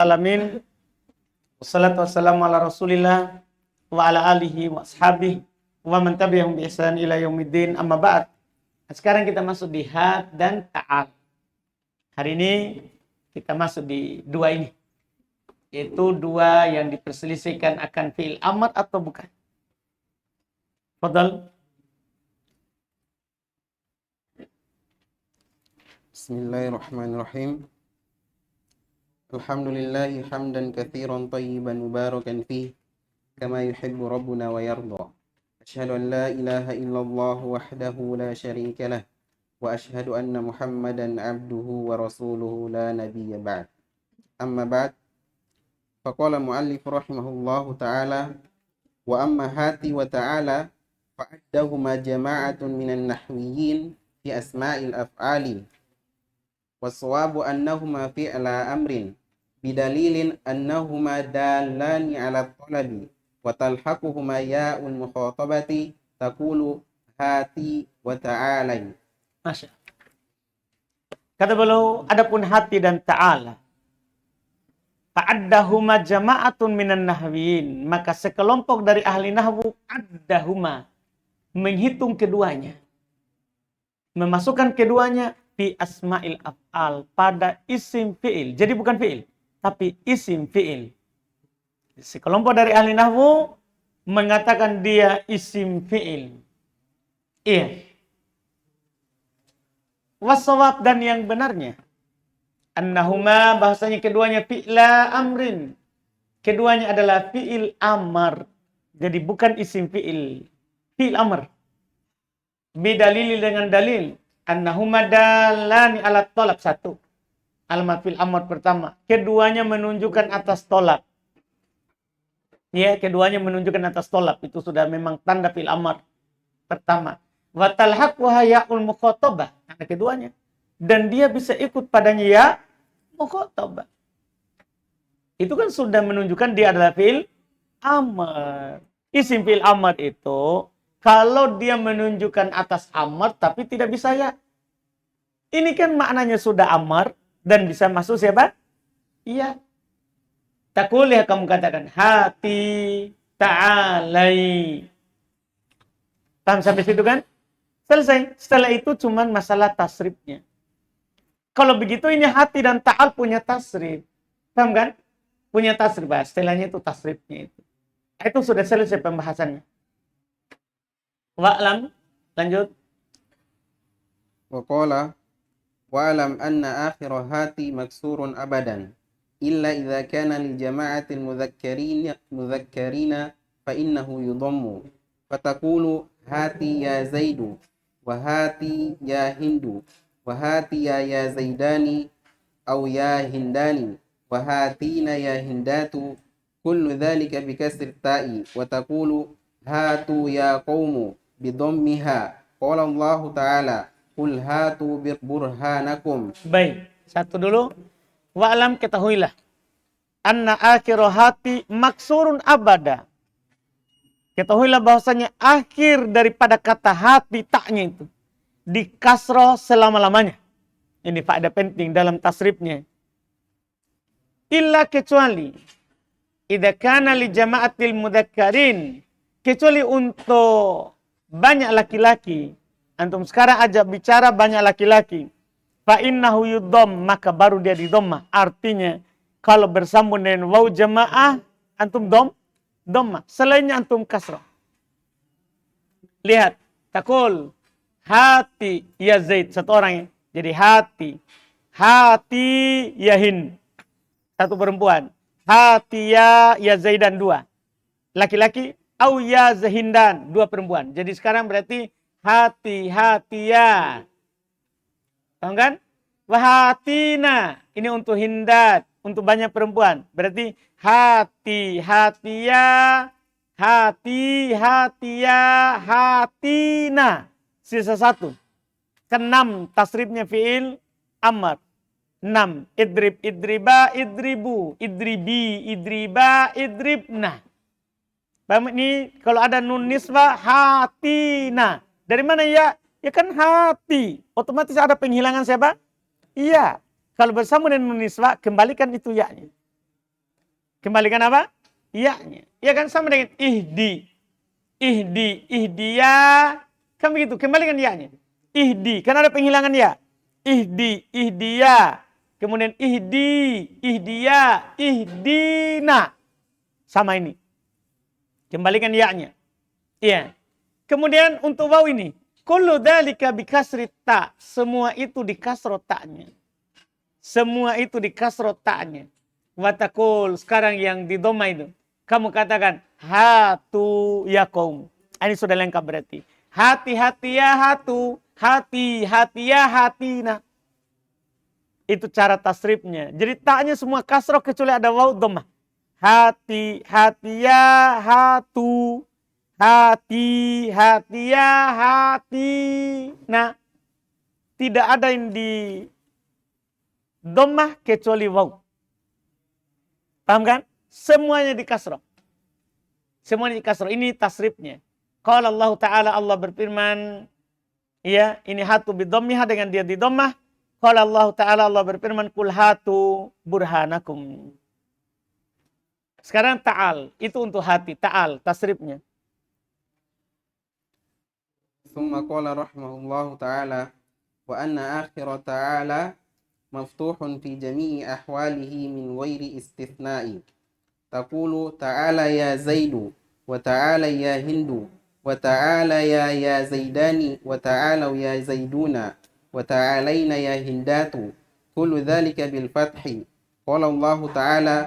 Alamin. Wassalatu wassalamu ala Rasulillah wa ala alihi wa ashabihi wa man tabi'ahum bi ihsan ila yaumiddin. Amma ba'd. Sekarang kita masuk di had dan ta'al. Hari ini kita masuk di dua ini. Yaitu dua yang diperselisihkan akan fi'il amr atau bukan. Fadal. Bismillahirrahmanirrahim. Alhamdulillahi hamdan katsiran tayyiban mubarakan fih kama yuhibbu rabbuna wa yarda. Asyhadu an la ilaha illallah wahdahu la syarika lah wa asyhadu anna Muhammadan abduhu wa rasuluhu la nabiyya ba'd. Amma ba'd. Faqala muallif rahimahullahu ta'ala wa amma hati wa ta'ala fa'addahuma jama'atun minan nahwiyyin fi asma'il af'ali was-sawabu annahuma fi'la amrin bidalilin annahuma dalani ala talabi wa talhaquhuma ya'ul mukhatabati taqulu hati wa ta'alai. Masya. Kata beliau, adapun hati dan ta'ala, fa'addahuma jama'atun minan nahwiyin, maka sekelompok dari ahli nahwu addahuma, menghitung keduanya, memasukkan keduanya fi asma'il af'al, pada isim fi'il. Jadi bukan fi'il, tapi isim fi'il. Sekelompok dari ahli nahwu mengatakan dia isim fi'il. Iya. Wasawab, dan yang benarnya, annahuma, bahasanya keduanya fi'la amrin. Keduanya adalah fi'il amar. Jadi bukan isim fi'il. Fi'il amar. Bidalili, dengan dalil. Annahuma dalani ala tolab, satu. Alamat fil amr pertama. Keduanya menunjukkan atas tolab. Ya, keduanya menunjukkan atas tolab. Itu sudah memang tanda fil amr pertama. Wa talhaquha ya'ul mukhatabah. Ada keduanya. Dan dia bisa ikut padanya ya mukhatabah. Itu kan sudah menunjukkan dia adalah fil amr. Isim fil amr itu kalau dia menunjukkan atas amr tapi tidak bisa ya. Ini kan maknanya sudah amr dan bisa masuk siapa? Iya. Takul, ya kamu katakan hati ta'alai. Paham sampai situ kan? Selesai. Setelah itu cuman masalah tasrifnya. Kalau begitu ini hati dan ta'al punya tasrif. Paham kan? Punya tasrif. Setelahnya itu tasrifnya itu. Itu sudah selesai pembahasannya. Wa'lam, lanjut. Wa qala wa'lam anna akhir hati maksurun abadan illa idza kana lil jama'ati al-mudhakkarina fa innahu yudammu fataqulu hati ya zaidu wa hati ya hindu wa hati ya zaidani aw ya hindani wa hatina ya hindatu kullu dhalika bi kasri ta'i wa taqulu hatu ya qaumu bidhammiha. Qala Allah Ta'ala qul hatu burhanakum. Baik, satu dulu. Wa'lam, ketahuilah, anna akhiru hati maksurun abada. Ketahuilah bahwasanya akhir daripada kata hati, taknya itu di kasroh selama-lamanya. Ini faedah penting dalam tasrifnya. Illa, kecuali idza kana li jama'atil mudhakkarin, kecuali untuk banyak laki-laki. Antum sekarang ajak bicara banyak laki-laki. Fa innahu yuddam, maka baru dia di dhammah. Artinya kalau bersambung dengan waw jamaah, antum dhammah. Selainnya antum kasrah. Lihat, takul hati ya Zaid, satu orang ya. Jadi hati ya Hind, satu perempuan. Hati ya Zaidan, dua laki-laki. Au ya Zahindan, dua perempuan. Jadi sekarang berarti hati ya. Paham kan? Wahatina, ini untuk Hindat, untuk banyak perempuan. Berarti hati ya, hatina. Sisa satu. Keenam tasrifnya fi'il amr. 6. Idrib, idriba, idribu, idribi, idriba, idribna. Ini kalau ada nun nisbah hatina. Dari mana ya? Ya kan hati. Otomatis ada penghilangan siapa? Iya. Kalau bersama dengan nun nisbah, kembalikan itu ya-nya. Kembalikan apa? Ya-nya. Ya kan sama dengan ihdi. Ihdi, ihdiya. Kan begitu, kembalikan ya-nya. Ihdi, kan ada penghilangan ya. Ihdi, ihdiya. Kemudian ihdi, ihdiya, ihdina. Sama ini. Kembalikan ya-nya. Iya. Kemudian untuk waw ini. Kullu dzalika bikasri ta. Semua itu di kasro ta'nya. Semua itu di kasro ta'nya. Watakul, sekarang yang di doma itu. Kamu katakan, hatu ya kaum. Ini sudah lengkap berarti. Hati-hati ya hatu. Hati-hati ya hatina. Itu cara tasrifnya. Jadi ta'nya semua kasroh kecuali ada waw doma. Hati-hati ya hatu. Hati-hati ya hatina. Tidak ada yang di dhammah kecuali waw. Paham kan? Semuanya di kasroh. Semuanya di kasroh. Ini tasrifnya. Qala Allah Ta'ala, Allah berfirman, ya, ini hatu bidhammiha dengan dia di dhammah. Qala Allah Ta'ala, Allah berfirman, kul hatu burhanakum. Sekarang ta'al, itu untuk hati, ta'al, tasrifnya. ثم قال رحمه الله تعالى وأن آخر تعالى مفتوح في جميع أحواله من غير استثناء تقول تعالى يا زيد وتعالى يا هند وتعالى يا زيدان وتعالوا يا زيدون وتعالين يا هندات كل ذلك بالفتح قال الله تعالى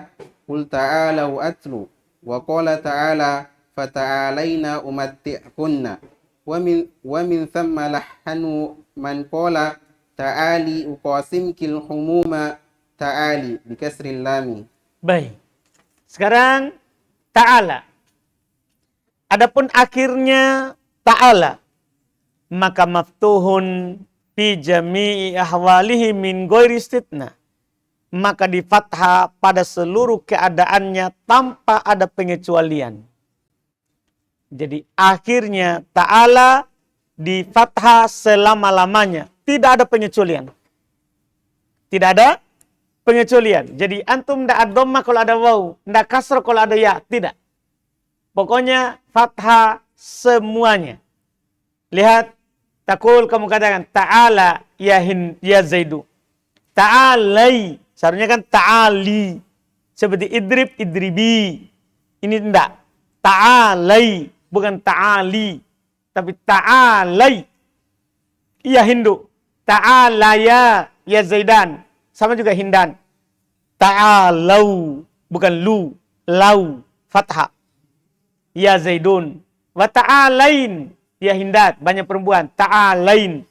قل تعالوا أتل وقال تعالى فتعالين أمتعكن ومن ثم لحنوا من قال تعالي أقاسمك الحموم تعالي بكسر اللام. Baik. Sekarang ta'ala. Adapun akhirnya ta'ala, maka maftuhun fi jami'i ahwalihi min ghairi istithna. Maka di fathah pada seluruh keadaannya tanpa ada pengecualian. Jadi akhirnya ta'ala di fathah selama-lamanya. Tidak ada pengecualian. Tidak ada pengecualian. Jadi antum tidak ada dhamma kalau ada waw. Tidak kasroh kalau ada ya. Tidak. Pokoknya fathah semuanya. Lihat. Takul kamu katakan. Ta'ala ya zaidu. Ta'alai. Seharusnya kan ta'ali. Seperti idrib, idribi. Ini tidak. Ta'alai. Bukan ta'ali. Tapi ta'alai. Ya Hindu. Ta'alaya ya Zaidan. Sama juga Hindan. Ta'alau. Bukan lu. Lau. Fathah. Ya Zaidun. Wa ta'alain. Ya Hindat. Banyak perempuan. Ta'alain.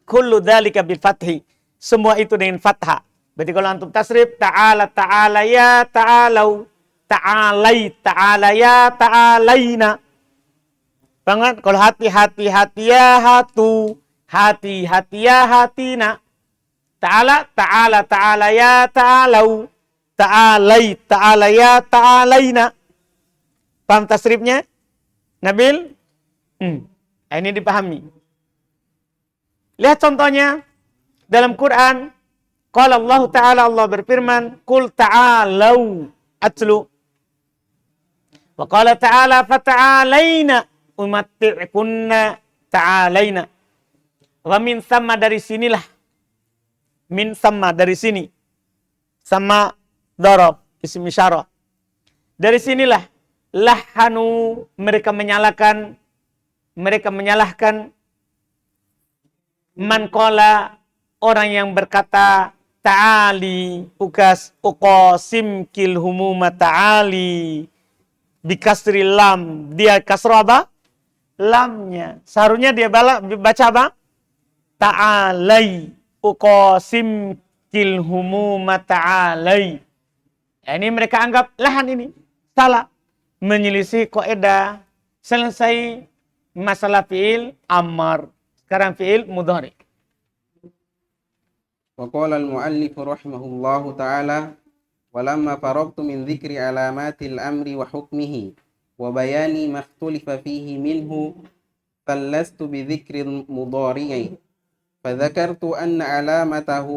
Kullu dhalika bil fathi. Semua itu dengan fathah. Berarti kalau antum tasrif. Ta'ala, ta'ala ya ta'alau. Ta'alai, ta'ala ya ta'alaina. Banget. Kalau hati-hati ya hatu. Hati-hati ya hatina. Ta'ala, ta'ala, ta'ala ya ta'alau. Ta'alai, ta'ala ya ta'alaina. Paham tasrifnya? Nabil? Ini dipahami. Lihat contohnya. Dalam Quran. Qala Allah Ta'ala, Allah berfirman. Qul ta'alau atlu. Wa qala ta'ala fata'alaina umatti'kunna ta'alaina. Wa min sama dari sinilah. Min sama dari sini. Sama darab. Isim isyarah. Dari sinilah. Lahanu. Mereka menyalahkan. Man qala. Orang yang berkata. Ta'ali. Uqasim kilhumuma ta'ali. Bikasri lam. Dia kasroh apa? Lamnya. Seharusnya dia baca apa? Ta'alai. Uqasim kilhumuma ta'alai. Ya, ini mereka anggap lahan ini. Salah. Menyelisih kaidah. Selesai masalah fi'il amar. Sekarang fi'il mudhari. وقال المؤلف رحمه الله تعالى ولما فرغت من ذكر علامات الأمر وحكمه وبيان ما اختلف فيه منه فلست بذكر المضارع فذكرت أن علامته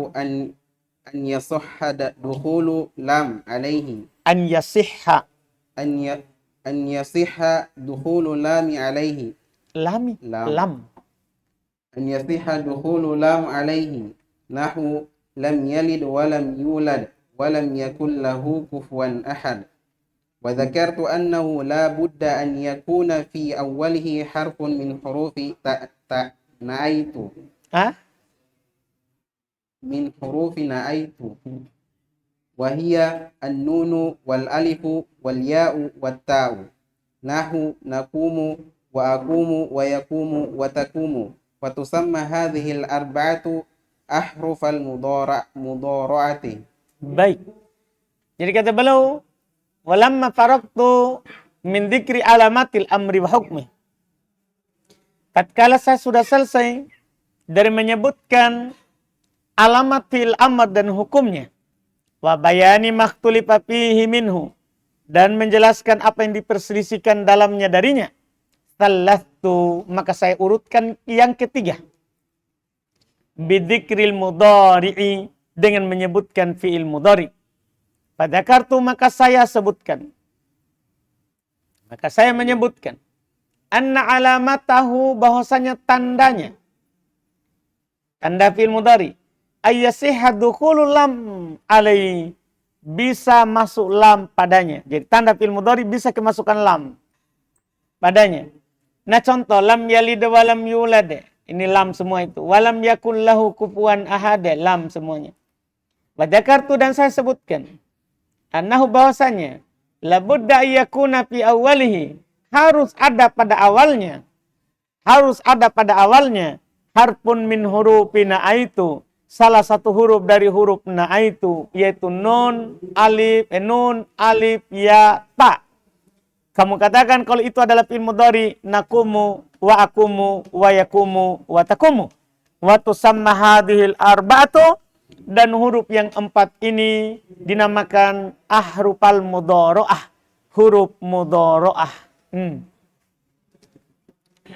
أن يصح دخول لام عليه An yasihha. أن أن يصح دخول لام عليه Lami. Lam. Lam. أن يصح دخول لام عليه نحو لم يلد ولم يولد ولم يكن له كفوا أحد. وذكرت أنه لا بد أن يكون في أوله حرف من حروف نأيت Ah? من حروف نأيت وهي النون والألف والياء والتاء نحو نقوم وأقوم ويقوم وتقوم. وتسمى هذه الأربعة أحرف المضارعة. Baik. Jadi kata beliau, walamma faraqtu min dzikri alamatil amri wa hukmi. Tatkala saya sudah selesai dari menyebutkan alamat fi'il amr dan hukumnya, wa bayani makhtulifa fihi minhu, dan menjelaskan apa yang diperselisihkan dalamnya darinya, sallastu, maka saya urutkan yang ketiga, bidzikril mudhari'i, dengan menyebutkan fi'il mudhari. Pada kartu maka saya sebutkan, maka saya menyebutkan anna alamatahu, bahwasanya tandanya, tanda fi'il mudhari, ayyasihha dukhulul lam alai, bisa masuk lam padanya. Jadi tanda fi'il mudhari bisa kemasukan lam padanya. Nah contoh, lam yalid wa lam yulad, ini lam semua itu. Walam yakul lahu kufuwan ahad, lam semuanya. Wadzakartu, dan saya sebutkan, annahu, bahwasanya, labudda yakuna fi awwalihi, harus ada pada awalnya, harfun min hurufina itu, salah satu huruf dari huruf na'aitu, yaitu nun, alif, ya, ta. Kamu katakan kalau itu adalah fi'il mudhari, nakumu, wa akumu, wa yakumu, wa takumu. Wa tusamma hadhil arba'atu, dan huruf yang 4 ini dinamakan ahrufal mudhara'ah, huruf mudhara'ah.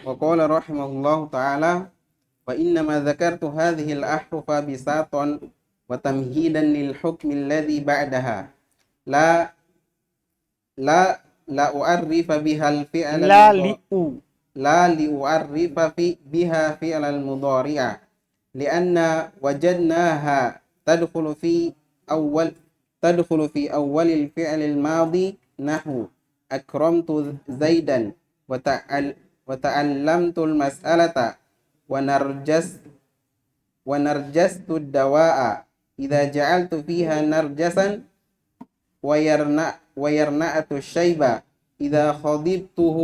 وقال رحمه الله تعالى وإنما ذكرت هذه الأحرف بساطا وتمهيدا للحكم الذي بعدها لا أعرف بها الفعل لا لأعرف بها فعل المضارع لأن وجدناها تدخل في أول الفعل الماضي نحو أكرمت زيدا وتعلمت المسألة ونرجست الدواء إذا جعلت فيها نرجسا ويرنأت الشيب إذا خضبته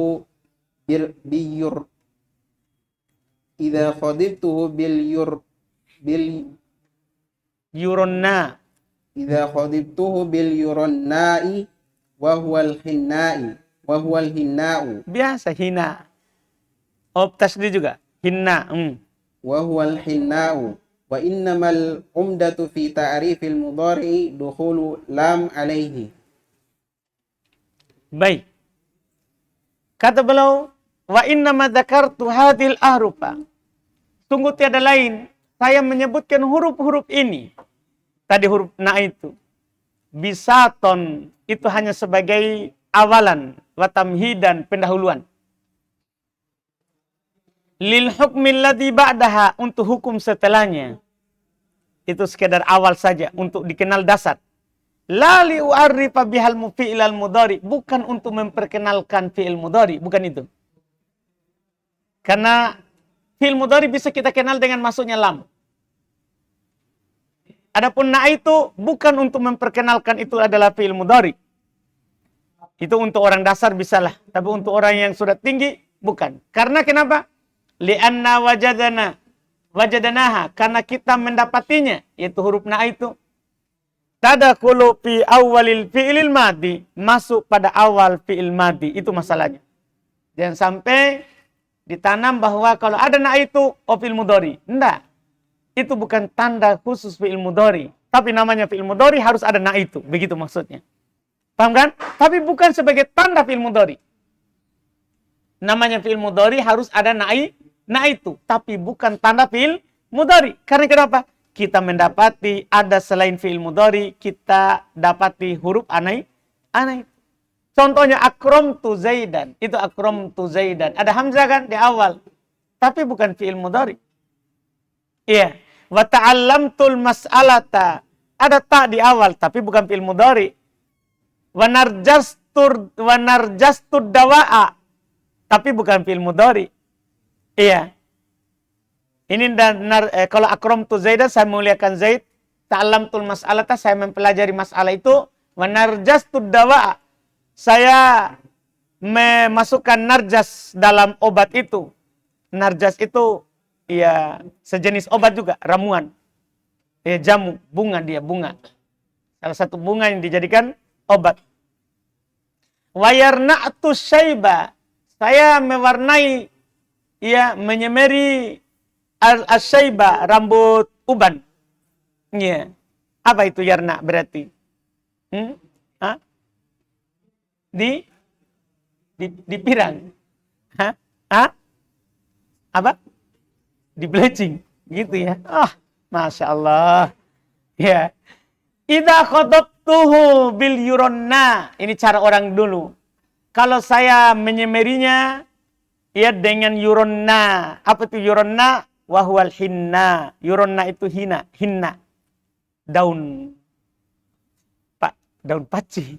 باليرناء وهو الهناء Biasa hina. Tasdid juga. Hinna. وهو الهناء وإنما العمدة في تعريف المضارع دخول لام عليه. Baik. Kata beliau, wa innama dzakartu hadhil ahrufa. Sungguh tiada lain, saya menyebutkan huruf-huruf ini. Tadi huruf na itu. Bisaton, itu hanya sebagai awalan, wa tamhidan, pendahuluan. Lil hukmil ladzi ba'daha, untuk hukum setelahnya. Itu sekedar awal saja, untuk dikenal dasar. La li'u'arrifa bihal fi'il al-mudhari, bukan untuk memperkenalkan fi'il mudhari, bukan itu. Karena fi'il mudhari bisa kita kenal dengan masuknya lam. Adapun na itu bukan untuk memperkenalkan itu adalah fi'il mudhari. Itu untuk orang dasar bisalah, tapi untuk orang yang sudah tinggi bukan. Karena kenapa? Li'anna wajadanaha, karena kita mendapatinya, yaitu huruf na itu. Tadkhulu fi awwalil fi'il madhi, masuk pada awal fi'il madhi, itu masalahnya. Jangan sampai ditanam bahwa kalau ada na itu fi'il mudhari. Enggak. Itu bukan tanda khusus fi'il mudhari, tapi namanya fi'il mudhari harus ada na itu, begitu maksudnya. Paham kan? Tapi bukan sebagai tanda fi'il mudhari. Namanya fi'il mudhari harus ada na itu, tapi bukan tanda fi'il mudhari. Karena kenapa? kita mendapati ada selain fi'il mudhari, kita dapati huruf anai. Contohnya akramtu Zaidan, itu akramtu Zaidan. Ada hamzah kan di awal, tapi bukan fi'il mudhari. Iya. Wa ta'allamtul mas'alata, ada ta di awal, tapi bukan fi'il mudhari. Wa narjastud dawa'a, tapi bukan fi'il mudhari. Iya. Ini kalau akramtu Zaidan, saya memuliakan Zaid. Ta'allamtul mas'alata, saya mempelajari masalah itu. Wa narjastud dawa'a, saya memasukkan narjas dalam obat itu. Narjas itu ya sejenis obat juga, ramuan. Ya, jamu, bunga dia, bunga. Salah satu bunga yang dijadikan obat. Wayarna'tu syaiba, saya mewarnai, ya, menyemeri al-syaiba, rambut uban. Ya. Apa itu yarna berarti? Hah? Di pirang. Hah? Apa? Di bleaching, gitu ya. Masya Allah. Ya. Idza khatabtuhu bil yuronna. Ini cara orang dulu. Kalau saya menyemerinya, ya, dengan yuronna. Apa itu yuronna? Wahwal hinna. Yuronna itu hinna. Daun paci.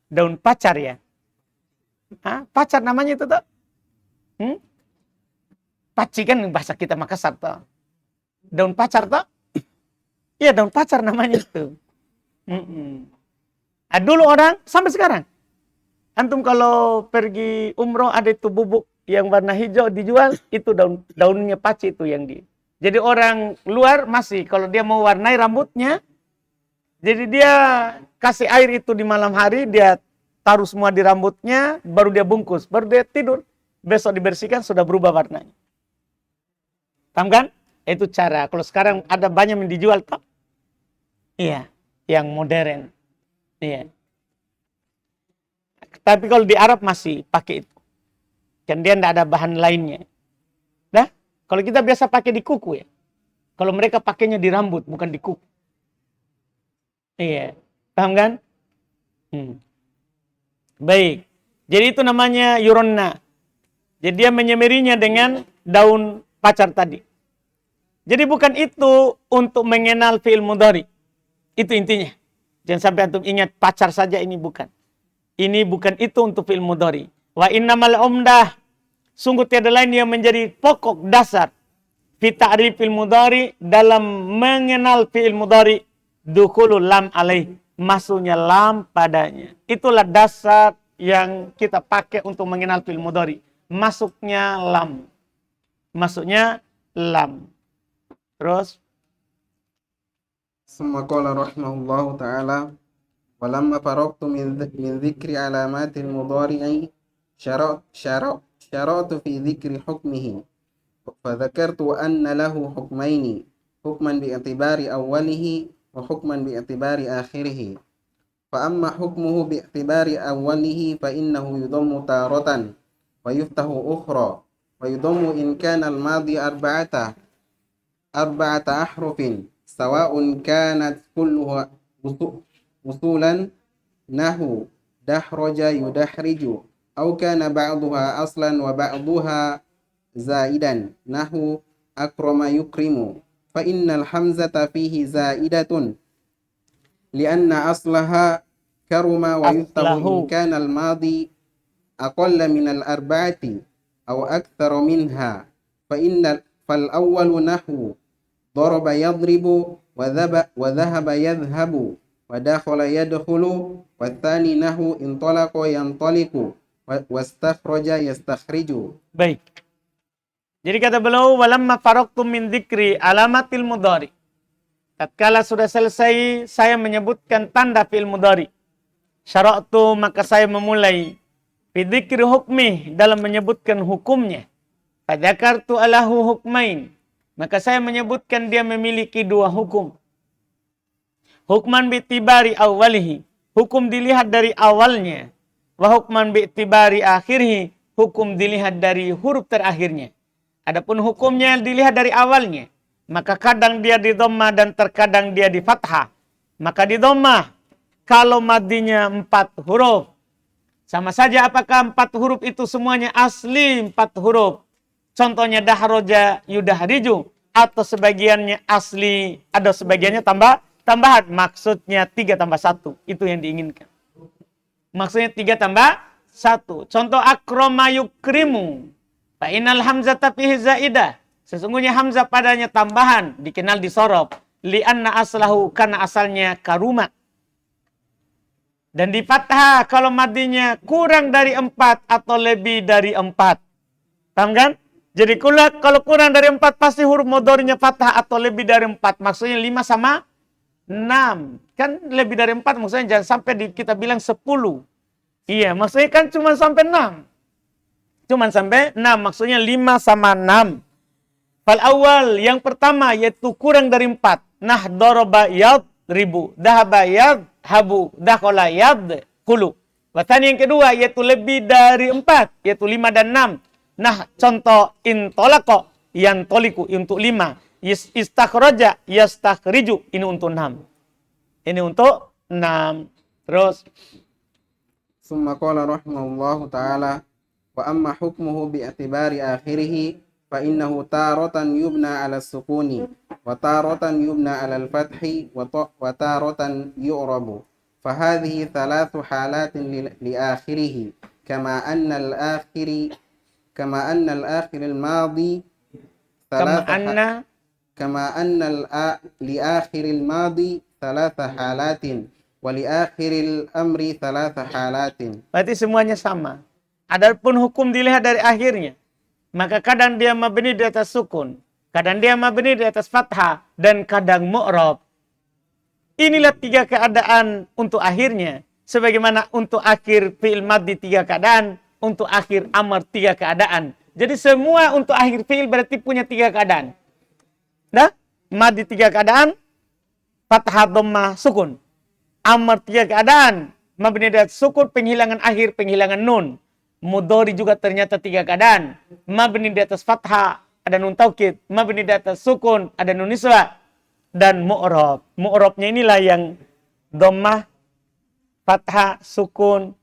Daun pacar ya. Pacar namanya itu tuh. Paci kan bahasa kita Makassar tuh. Daun pacar tuh. Iya, daun pacar namanya itu. Dulu orang, sampai sekarang. Antum kalau pergi umroh ada itu bubuk yang warna hijau dijual, itu daunnya paci itu yang di. Jadi orang luar masih, kalau dia mau warnai rambutnya, jadi dia kasih air itu di malam hari, dia taruh semua di rambutnya, baru dia bungkus, baru dia tidur. Besok dibersihkan, sudah berubah warnanya. Paham kan? Itu cara. Kalau sekarang ada banyak yang dijual, toh? Iya, yang modern. Iya. Tapi kalau di Arab masih pakai itu. Dan dia tidak ada bahan lainnya. Nah, kalau kita biasa pakai di kuku ya. Kalau mereka pakainya di rambut, bukan di kuku. Iya. Paham kan? Baik. Jadi itu namanya yuronna. Jadi dia menyemerinya dengan daun pacar tadi. Jadi bukan itu untuk mengenal fi'il mudhari. Itu intinya. Jangan sampai antum ingat pacar saja, ini bukan. Ini bukan itu untuk fi'il mudhari. Wa innamal umdah, sungguh tiada lain yang menjadi pokok dasar fi ta'rifil mudhari, dalam mengenal fi'il mudhari, dukhulul lam alaih, masuknya lam padanya. Itulah dasar yang kita pakai untuk mengenal fi'il mudhari. Masuknya lam. Terus Summa qala rahimahullahu ta'ala walamma faraqtu min dhikri alamatil mudhari'i syara'tu fi dhikri hukmihi fadhakartu anna lahu hukmaini hukman bi'tibari awwalihi wa hukman bi'tibari akhirihi fa amma hukmuhu bi'tibari awwalihi fa innahu yudammu taratan wa yuftahu ukhra wa yudammu in kana al-madi arba'ata ahrufin sawa'un kanat kulluha usulan nahu dahraja yudahriju aw kana ba'duha aslan wa ba'duha zaidan nahu akrama yukrimu fa innal hamzata fihi zaidatun lianna aslaha karuma wa yuftahu in kana al-madi aqalla min al-arba'ati aw akthara minha fa innal fal awwalu nahu daraba yadribu wa dhahaba yadhhabu wa dakhala yadkhulu wa tsani nahu intalaqa yantaliqu wastakhraja yastakhriju. Baik. Jadi kata beliau walamma faraqtu min dzikri alamatil mudhari. Tatkala sudah selesai saya menyebutkan tanda fi'il mudhari. Syara'tu, maka saya memulai fi dzikri hukmi, dalam menyebutkan hukumnya. Fadzakartu alahu hukmain, maka saya menyebutkan dia memiliki dua hukum. Hukman bi'tibari awalihi, hukum dilihat dari awalnya. Wa hukman bi'tibari akhirhi, hukum dilihat dari huruf terakhirnya. Adapun hukumnya dilihat dari awalnya. maka kadang dia di dhammah dan terkadang dia di fathah. Maka di dhammah kalau madinya 4 huruf. Sama saja apakah 4 huruf itu semuanya asli 4 huruf. Contohnya dahroja yudahriju. Atau sebagiannya asli, ada sebagiannya tambahan. Maksudnya 3 tambah 1. Itu yang diinginkan. Maksudnya 3 tambah 1. Contoh akroma yukrimu. Fa'inal hamzata fihi zaidah. Sesungguhnya hamzah padanya tambahan. Dikenal di sorob. Lianna aslahu, karena asalnya karuma. Dan di fathah kalau madinya kurang dari 4 atau lebih dari 4. Paham kan? Jadi kalau kurang dari 4 pasti huruf mudhari'nya fathah atau lebih dari 4. Maksudnya 5 sama 6. Kan lebih dari 4 maksudnya jangan sampai kita bilang 10. Iya, maksudnya kan cuma sampai 6. Cuma sampai 6. Maksudnya 5 sama 6. Fal awal yang pertama yaitu kurang dari 4. Nah, doroba yadribu. Dahaba yadhabu. Dakhala yadkhulu. Watani yang kedua yaitu lebih dari 4. Yaitu 5 dan 6. Nah, contoh intolako yang toliku untuk 5. Istakhraja yastakhriju. Ini untuk 6. Ini untuk 6. Terus. Summa qala rahimahullahu ta'ala wa amma hukmuhu bi'atibari akhirih fa innahu taratan yubna 'ala as-sukuni wa taratan yubna 'ala al-fathi wa taratan yu'rabu. Fa hadhihi thalathu halatin li akhirih kama anna al-akhiri كما أن الآخر الماضي لآخر الماضي 3 حالات ولآخر الأمر 3 حالات. Berarti semuanya sama. Adapun hukum dilihat dari akhirnya. Maka kadang dia mabni di atas sukun, kadang dia mabni di atas fathah, dan kadang mu'rab. Inilah 3 keadaan untuk akhirnya. Sebagaimana untuk akhir fi'il madhi 3 keadaan, untuk akhir amar 3 keadaan. Jadi semua untuk akhir fi'il berarti punya 3 keadaan. Nah, madhi 3 keadaan, fathah, dhammah, sukun. Amar 3 keadaan, mabni di atas sukun, penghilangan akhir, penghilangan nun. Mudhari juga ternyata 3 keadaan. Mabni di atas fathah, ada nun taukid. Mabni di atas sukun, ada nun niswa. Dan mu'rab. Mu'rabnya inilah yang dhammah, fathah, sukun.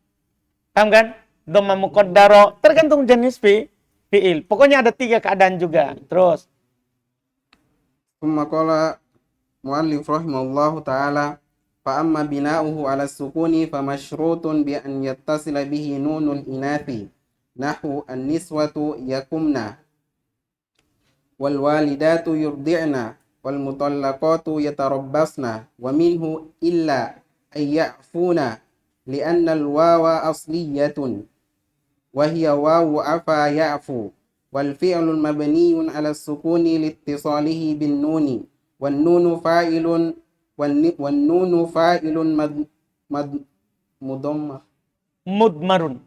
Paham kan? Dhammah muqaddaro, tergantung jenis fi'il. Pokoknya ada 3 keadaan juga. Terus. Summa qala muallif rahimahullahu ta'ala fa amma bina'uhu 'ala as-sukuni fa masyrutun bi an yattasila bihi nunul inathi nahu an-niswatu yakumna wal walidatu yurdi'na wal mutallaqatu yatarabbasna wa minhu illa ay ya'funa li'anna al-wawa asliyatun وهي واو عفا يعفو والفعل مبني على السكون لاتصاله بالنون والنون فاعل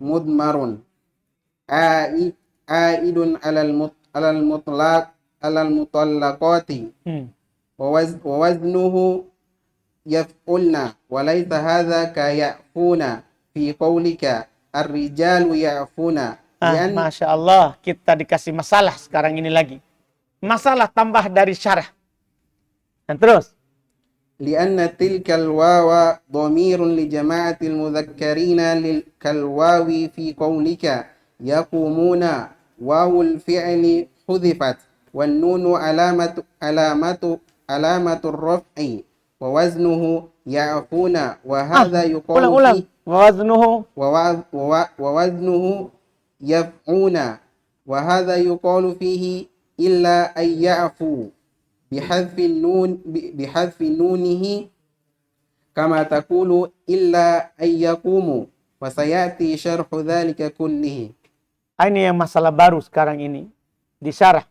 مضمر عائد على المطلقات ووزنه يفعلن وليس هذا كيعفون في قولك Ar-rijalu ya'funa. Masya Allah, kita dikasih masalah sekarang ini lagi. Masalah tambah dari syarah. Dan terus. Lianna tilkal wawa dhamirun li jama'atil mudhakkarina kal wawi fi qawlika yaqumuna wawul fi'li hudhifat wan nunu alamatu raf'i wa waznuhu ya'funa wa hadha yuqalu fi ووزنه يفعون وهذا يقال فيه إلا أن يعفو بحذف نونه كما تقول إلا أن يقوموا وسيأتي شرح ذلك كله. Ini yang masalah baru sekarang ini disyarah.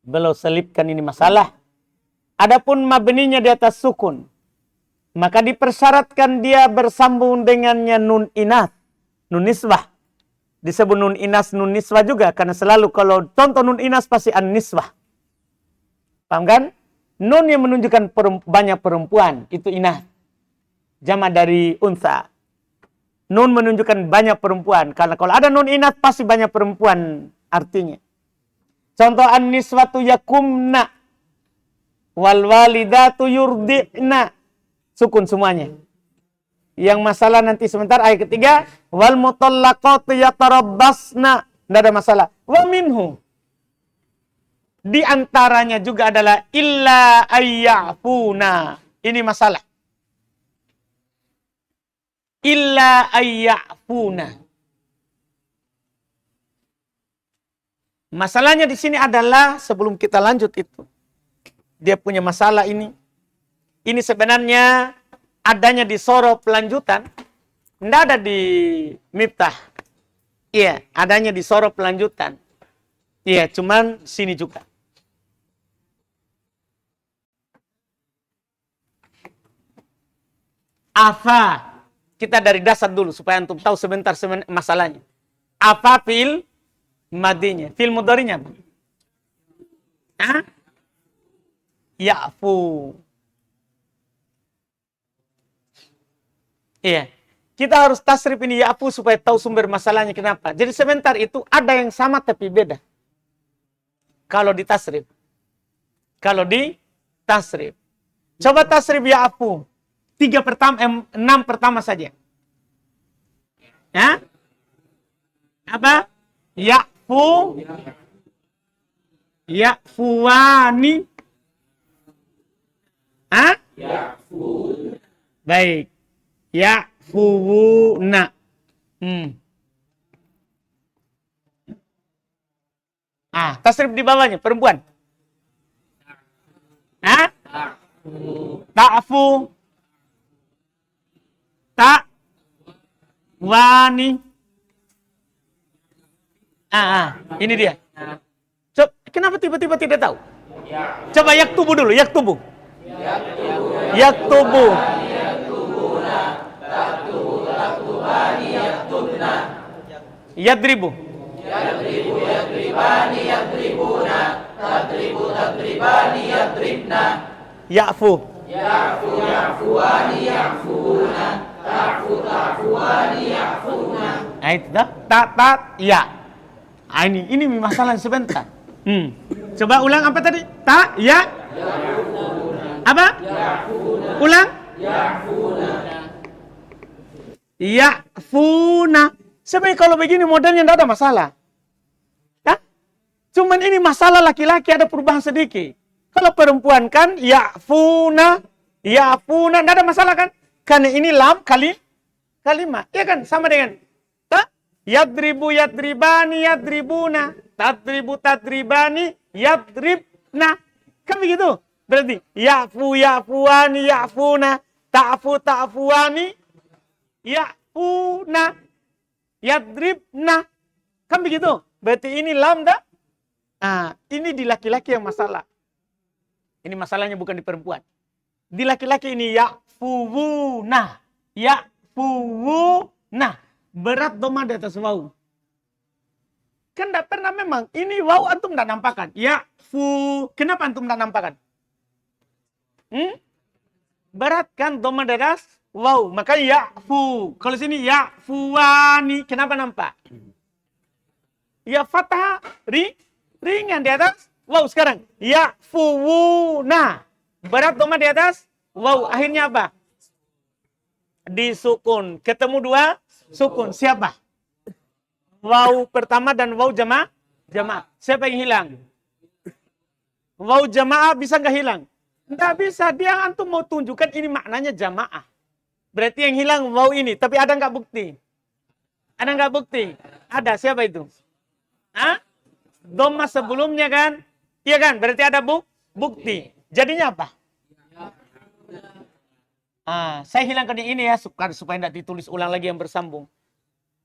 Beliau selipkan ini masalah. Adapun mabninya di atas sukun, maka dipersyaratkan dia bersambung dengannya nun inas, nun niswah. Disebut nun inas, nun niswah juga. Karena selalu kalau contoh nun inas pasti an niswah. Paham kan? Nun yang menunjukkan banyak perempuan, itu inas. Jama' dari unsa. Nun menunjukkan banyak perempuan. Karena kalau ada nun inas pasti banyak perempuan artinya. Contoh an niswatu yakumna. Wal walidatu yurdi'na. Sukun semuanya. Yang masalah nanti sebentar ayat ketiga. Wal mutallaqatu yatarabbasna. Tidak ada masalah. Wa minhu. Di antaranya juga adalah illa ayya'funa. Ini masalah. Illa ayya'funa. Masalahnya di sini adalah sebelum kita lanjut itu. Dia punya masalah ini. Ini sebenarnya adanya di sorof lanjutan. Tidak ada di miftah. Iya, adanya di sorof lanjutan. Iya, cuman sini juga. Afa. Kita dari dasar dulu supaya antum tahu sebentar masalahnya. Apa fil madinya? Fil mudhari'nya apa? Hah? Ya'fu. Iya. Kita harus tasrif ini ya'fu supaya tahu sumber masalahnya kenapa. Jadi sebentar itu ada yang sama tapi beda. Kalau di tasrif. Kalau di tasrif. Coba tasrif ya'fu. 6 pertama saja. Ya? Apa? Ya'fu. Ya'fuwani. Hah? Ya'fu. Baik. Ya'fuwuna. Tasrif di bawahnya, perempuan. Hah? Ta'fu. Wani. Ini dia. Coba, kenapa tiba-tiba tidak tahu? Coba yaktubu dulu, yaktubu. Yaktubu. Yadribu. Yadribu, yadribani, yadribuna. Tadribu, tadribani, yadribna. Ya'fu. Ya'fu, ya'fuani, ya'funa. Ta'fu, ta'fuani, ya'funa. Itu dah. Ya. Ini masalah sebentar. Coba ulang apa tadi? Ya. Apa? Ulang. Ya'funa. Sebenarnya kalau begini modelnya tidak ada masalah. Ya? Cuman ini masalah laki-laki ada perubahan sedikit. Kalau perempuan kan ya'funa, tidak ada masalah kan? Karena ini lam kalimat. Ya kan? Sama dengan yadribu, yadribani, yadribuna. Tadribu, tadribani, yadribna. Kan begitu? Berarti ya'fu, ya'fuani, ya'funa. Ta'fu, ta'fuani, ya'funa. Yadribna. Kan begitu? Berarti ini lam dah. Ini di laki-laki yang masalah. Ini masalahnya bukan di perempuan. Di laki-laki ini ya'fuwuna. Ya'fuwuna. Berat doma di atas waw. Kan tidak pernah memang. Ini waw antum tidak nampakkan. Ya'fu. Kenapa antum tidak nampakkan? Berat kan doma di atas waw. Maka ya'fu. Kalau sini ya'fuwani. Kenapa nampak? Ya fathah. Ringan di atas waw sekarang. Ya'fuwuna. Berat doma di atas waw. Akhirnya apa? Disukun. Ketemu dua sukun. Siapa? Waw pertama dan waw jamaah. Siapa yang hilang? Waw jamaah bisa nggak hilang? Nggak bisa. Dia antum mau tunjukkan ini maknanya jamaah. Berarti yang hilang waw ini. Tapi ada nggak bukti? Ada nggak bukti? Ada. Siapa itu? Dhamma sebelumnya kan? Iya kan? Berarti ada bukti. Jadinya apa? Saya hilangkan ini ya supaya tidak ditulis ulang lagi yang bersambung.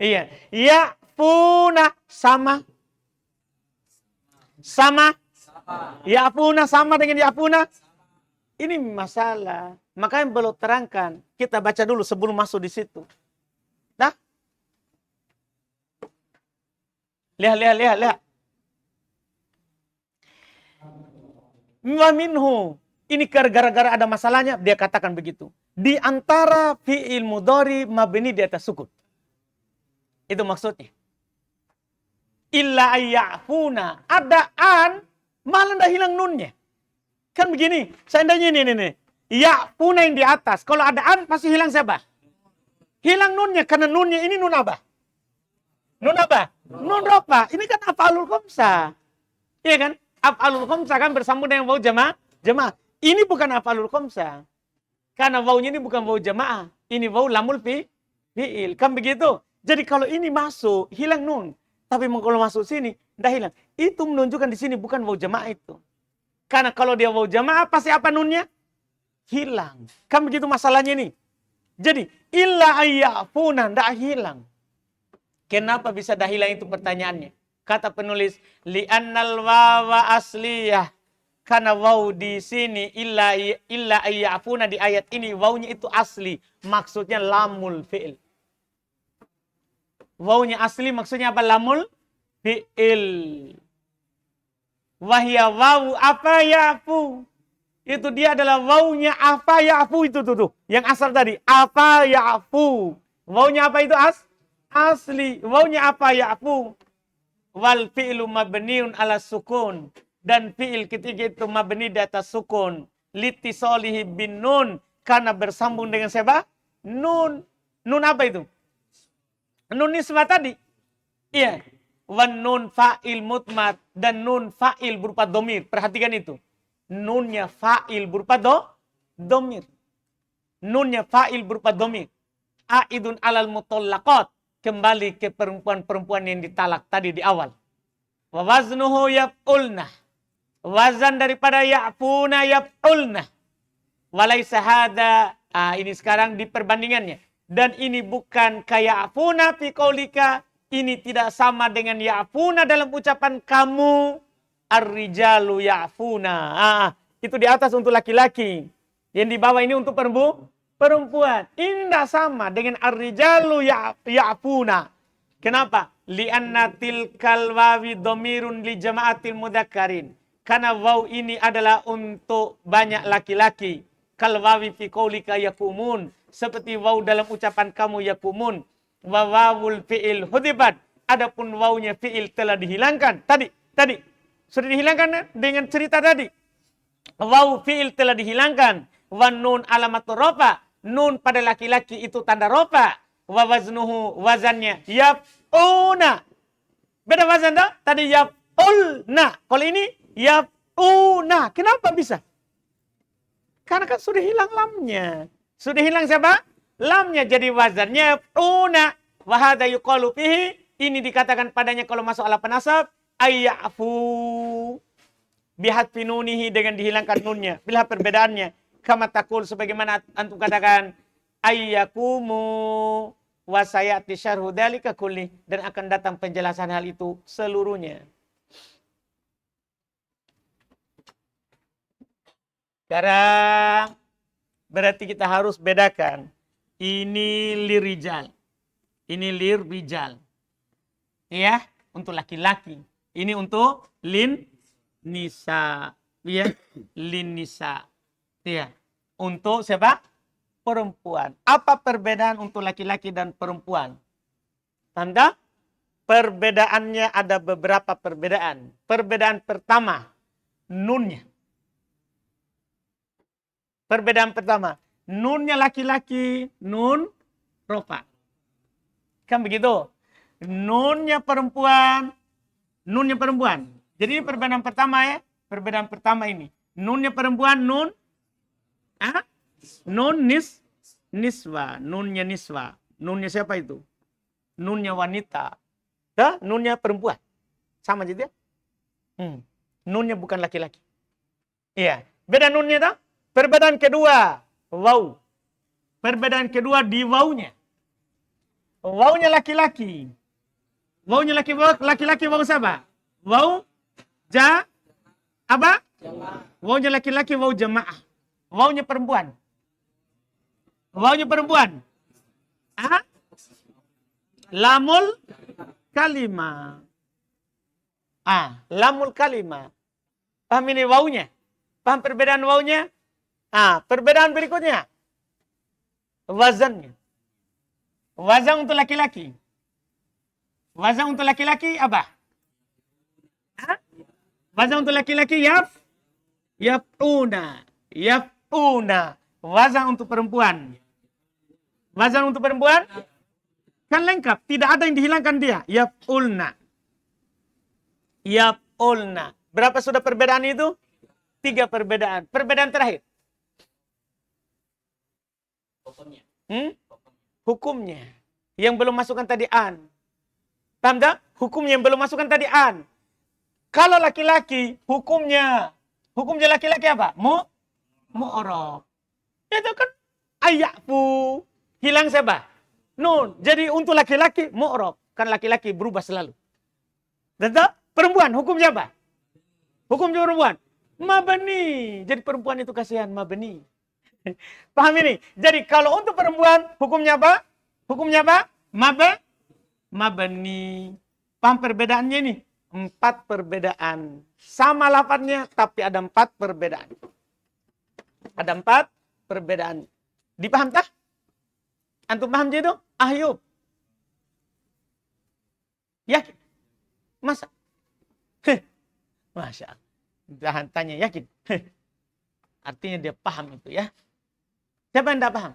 Iya. Ya'funa sama. Ya'funa sama dengan ya'funa. Ini masalah. Makanya belum terangkan. Kita baca dulu sebelum masuk di situ. Dah? Lihat. Wa minhu. Ini gara-gara ada masalahnya, dia katakan begitu. Di antara fi'il mudhari mabni di atas sukun. Itu maksudnya. Illa ayya'funa. Ada an, malah dah hilang nunnya. Kan begini, seandainya ini. Ya'funa yang di atas. Kalau ada an, pasti hilang siapa? Hilang nunnya, karena nunnya ini nun apa? Nun apa? Nun rofa. Ini kan af'alul khamsah. Iya kan? Af'alul khamsah kan bersambung dengan waw jamaah. Ini bukan af'alul khamsah. Karena wawnya ini bukan waw jamaah. Ini waw lamul fi'il. Kan begitu? Jadi kalau ini masuk, hilang nun. Tapi kalau masuk sini, tidak hilang. Itu menunjukkan di sini bukan waw jamaah itu. Karena kalau dia waw jamaah, pasti apa nunnya? Hilang. Kan begitu masalahnya ini. Jadi, illa ayyafuna, tidak hilang. Kenapa bisa dah hilang itu pertanyaannya? Kata penulis, li'annal wawa asliyah. Karena waw di sini, illa ayyafuna di ayat ini, wawnya itu asli. Maksudnya lamul fi'il. Wawnya asli maksudnya apa? Lamul fi'il. Wahya waw apa ya'fu. Itu dia adalah wawnya apa ya'fu itu tuh. Yang asal tadi. Apa ya'fu. Wawnya apa itu asli. Wawnya apa ya'fu. Wal fi'lu mabniun ala sukun. Dan fi'il ketiga itu mabni di atas sukun. Litisolihi bin nun. Karena bersambung dengan siapa? Nun. Nun apa itu? Nun nisbah tadi. Iya. Wan nun fa'il mutmat. Dan nun fa'il berupa domir. Perhatikan itu. Nunnya fa'il berupa domir. Nunnya fa'il berupa domir. A'idun alal mutallaqat. Kembali ke perempuan-perempuan yang ditalak tadi di awal. Wa waznuhu yaf'ulna. Wazan daripada ya'funa yaf'ulna. Walaysa hadha. Ini sekarang di perbandingannya. Dan ini bukan kaya'funa fi qaulika. Ini tidak sama dengan ya'funa dalam ucapan kamu. Ar-rijalu ya'funa. Itu di atas untuk laki-laki. Yang di bawah ini untuk perempuan. Ini tidak sama dengan ar-rijalu ya'funa. Kenapa? Li'anna tilkal wawi domirun li jama'atil mudhakkarin. Karena waw ini adalah untuk banyak laki-laki. Kal wawi fi qaulika yakumun. Seperti waw dalam ucapan kamu yakumun. Wa wawul fi'il hudibat. Adapun wawnya fi'il telah dihilangkan. Tadi. Sudah dihilangkan dengan cerita tadi. Waw fi'il telah dihilangkan. Wa nun alamat rofa. Nun pada laki-laki itu tanda rofa. Wa waznuhu wazannya. Yaf'una. Beda wazan dah? Tadi yaf'ulna. Kalau ini yaf'una. Kenapa bisa? Karena kan sudah hilang lamnya. Sudah hilang siapa? Lamnya. Jadi wazannya yaf'una. Wa hadha yuqalu fihi. Ini dikatakan padanya kalau masuk ala penasab. Ayyafu bihat finunihi dengan dihilangkan nunnya. Bila perbedaannya kama takul sebagaimana antum katakan ayyakumu wa sayati syarhu dzalika kulli, dan akan datang penjelasan hal itu seluruhnya. Sekarang berarti kita harus bedakan ini lirijal. Ini lirijal. Ya, untuk laki-laki. Ini untuk lin nisa, ya, lin nisa, ya. Untuk siapa? Perempuan. Apa perbedaan untuk laki-laki dan perempuan? Tanda perbedaannya ada beberapa perbedaan. Perbedaan pertama, nunnya. Perbedaan pertama, nunnya laki-laki, nun rofa. Kan begitu? Nunnya perempuan. Jadi ini perbedaan pertama ya. Perbedaan pertama ini. Nunnya perempuan, nun. Nun niswa. Nunnya niswa. Nunnya siapa itu? Nunnya wanita. Nunnya perempuan. Sama jadi ya? Nunnya bukan laki-laki. Iya. Beda nunnya tak? Perbedaan kedua. Waw. Perbedaan kedua di wawnya. Wawnya laki-laki. Wawnya laki-laki waw siapa? Waw apa? Wawnya laki-laki waw jamaah. Wawnya perempuan. Wawnya perempuan. Lamul kalimah. Lamul kalimah. Paham ini wawnya? Paham perbedaan wawnya? Perbedaan berikutnya. Wazannya. Wazan untuk laki-laki. Wazan untuk laki-laki apa? Wazan untuk laki-laki Yaf'una. Yaf'una. Wazan untuk perempuan. Wazan untuk perempuan kan lengkap. Tidak ada yang dihilangkan dia. Yaf'ulna. Yaf'ulna. Berapa sudah perbedaan itu? 3 perbedaan. Perbedaan terakhir. Hukumnya. Yang belum masukkan tadi an. Paham tak? Hukumnya yang belum masukkan tadi an. Kalau laki-laki, hukumnya laki-laki apa? Mu'rab. Itu kan ayakfu. Hilang siapa? Nun. Jadi untuk laki-laki, mu'rab. Kan laki-laki berubah selalu. Tetap perempuan, hukumnya apa? Hukum perempuan. Mabni. Jadi perempuan itu kasihan, mabni. Paham ini? Jadi kalau untuk perempuan, hukumnya apa? Hukumnya apa? Mabni. Paham perbedaannya ini? 4 perbedaan. Sama lafadznya, tapi ada 4 perbedaan. Ada 4 perbedaan. Dipaham tak? Antum paham je itu? Ayub. Yakin? Masa? Masya Allah. Jangan tanya yakin. Artinya dia paham itu ya. Siapa yang tidak paham?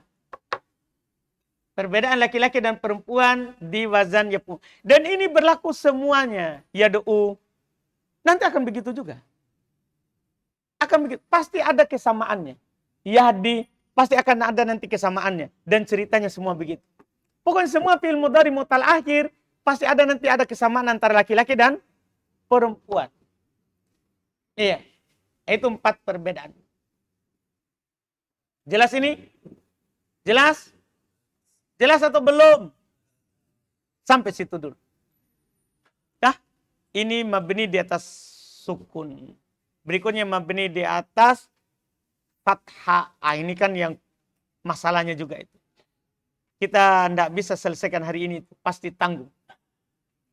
Perbedaan laki-laki dan perempuan di wazan yafu. Dan ini berlaku semuanya. Yadu'u. Nanti akan begitu juga. Akan begitu. Pasti ada kesamaannya. Yahdi. Pasti akan ada nanti kesamaannya. Dan ceritanya semua begitu. Pokoknya semua fi'il mudhari mutal akhir. Pasti ada nanti ada kesamaan antara laki-laki dan perempuan. Iya. Itu 4 perbedaan. Jelas ini? Jelas? Jelas atau belum? Sampai situ dulu. Dah? Ini mabni di atas sukun. Berikutnya mabni di atas fathah. Ini kan yang masalahnya juga itu. Kita tidak bisa selesaikan hari ini. Pasti tanggung.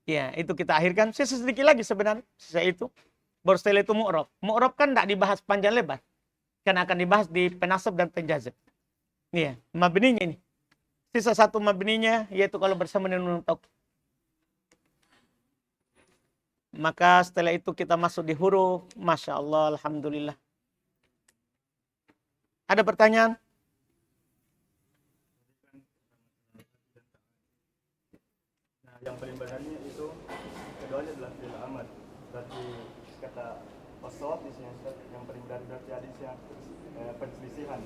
Ya, itu kita akhirkan. Sisa sedikit lagi sebenarnya. Sisa itu. Baru setelah itu mu'rab. Mu'rab kan tidak dibahas panjang lebar. Karena akan dibahas di penasab dan penjazab. Iya, mabninya ini. Sisa 1 mabninya, yaitu kalau bersama dengan nun taukid. Maka setelah itu kita masuk di huruf. Masya Allah, Alhamdulillah. Ada pertanyaan? Nah, yang paling benarnya itu keduanya adalah fi'il amr. Berarti kata wasawab di sini yang paling benar berarti ada perselisihan.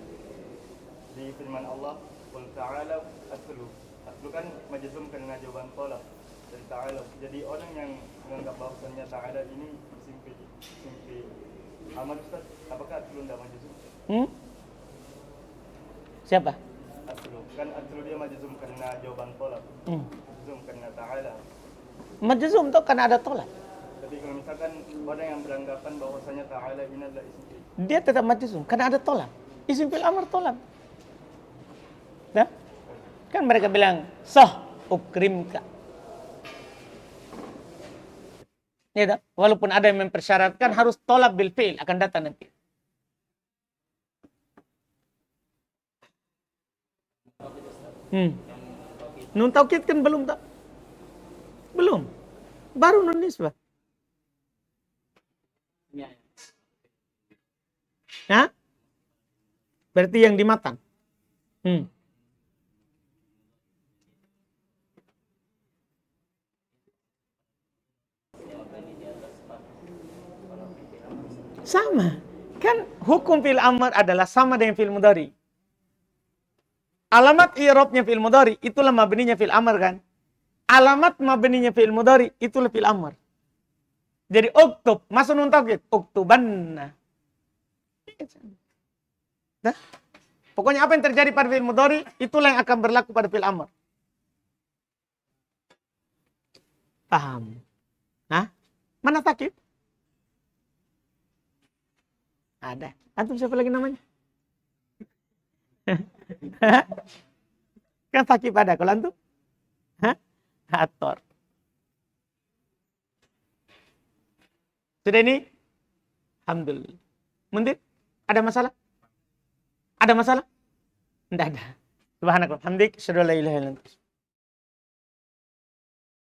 Di firman Allah, "Qul ta'ala atlu." Atlu kan majzum karena jawaban talab dari ta'ala. Jadi orang yang menganggap bahwasannya ta'ala ini isim amr, Ustaz, apakah atlu tidak majzum? Siapa? Atlu. Kan atlu dia majzum karena jawaban talab. Majzum karena ta'ala. Majzum itu karena ada tolak. Tapi kalau misalkan orang yang beranggapan bahwasanya ta'ala ini adalah isim fi'il, Dia tetap majzum karena ada tolak. Isim fil amr tolak. Nah, kan mereka bilang sah ukrimka. Ya, tak? Walaupun ada yang mempersyaratkan harus tolak bil fi'il akan datang nanti. Nun taukid kan belum tak? Belum. Baru nun nisbah. Hah? Berarti yang di matan. Sama. Kan hukum fi'il amr adalah sama dengan fi'il mudhari. Alamat i'rabnya fi'il mudhari itulah mabninya fi'il amr kan. Alamat mabninya fi'il mudhari itulah fi'il amr. Jadi uktub, masuk nun taukid, uktubanna. Nah, pokoknya apa yang terjadi pada fi'il mudhari itulah yang akan berlaku pada fi'il amr. Paham? Nah, mana takib? Ada. Antum siapa lagi namanya? Kan takib ada. Kalau antum? Ator. Sudah ini? Alhamdulillah. Mundir? Ada masalah? Ada masalah? Tidak ada. Subhanakallah. Hamdik. Asyhadu an la ilaha illa anta.